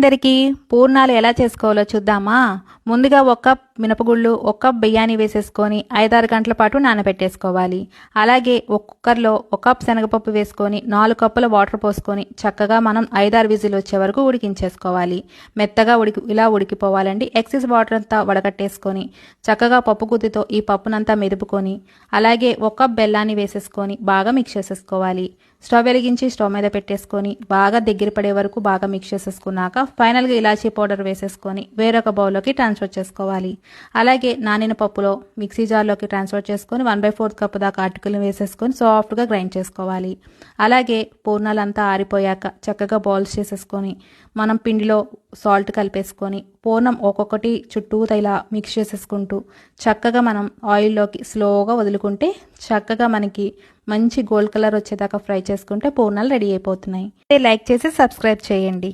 అందరికీ పూర్ణాలు ఎలా చేసుకోవాలో చూద్దామా. ముందుగా 1 కప్ మినపగుళ్ళు, 1 కప్ బియ్యాన్ని వేసేసుకొని 5-6 గంటల పాటు నానబెట్టేసుకోవాలి. అలాగే ఒక కుక్కర్లో 1 కప్ శనగపప్పు వేసుకొని 4 కప్పుల వాటర్ పోసుకొని చక్కగా మనం 5-6 విజిల్ వచ్చే వరకు ఉడికించేసుకోవాలి. మెత్తగా ఇలా ఉడికిపోవాలండి. ఎక్సెస్ వాటర్ అంతా వడకట్టేసుకొని చక్కగా పప్పు గుత్తితో ఈ పప్పునంతా మెదుపుకొని అలాగే 1 కప్ బెల్లాన్ని వేసేసుకొని బాగా మిక్స్ చేసేసుకోవాలి. స్టవ్ వెలిగించి స్టవ్ మీద పెట్టేసుకొని బాగా దగ్గర పడే వరకు బాగా మిక్స్ చేసేసుకున్నాక ఫైనల్గా ఇలాచీ పౌడర్ వేసేసుకొని వేరొక బౌల్లోకి ట్రాన్స్ఫర్ చేసుకోవాలి. అలాగే నానిన పప్పులో మిక్సీ జార్లోకి ట్రాన్స్ఫర్ చేసుకొని 1/4 కప్ దాకా అటుకులు వేసేసుకొని సాఫ్ట్గా గ్రైండ్ చేసుకోవాలి. అలాగే పూర్ణాలంతా ఆరిపోయాక చక్కగా బౌల్స్ చేసేసుకొని మనం పిండిలో సాల్ట్ కలిపేసుకొని పూర్ణం ఒక్కొక్కటి చుట్టూతా ఇలా మిక్స్ చేసేసుకుంటూ చక్కగా మనం ఆయిల్లోకి స్లోగా వదులుకుంటే చక్కగా మనకి మంచి గోల్డ్ కలర్ వచ్చేదాకా ఫ్రై చేసుకుంటే పూర్ణాలు రెడీ అయిపోతున్నాయి. లైక్ చేసి సబ్స్క్రైబ్ చేయండి.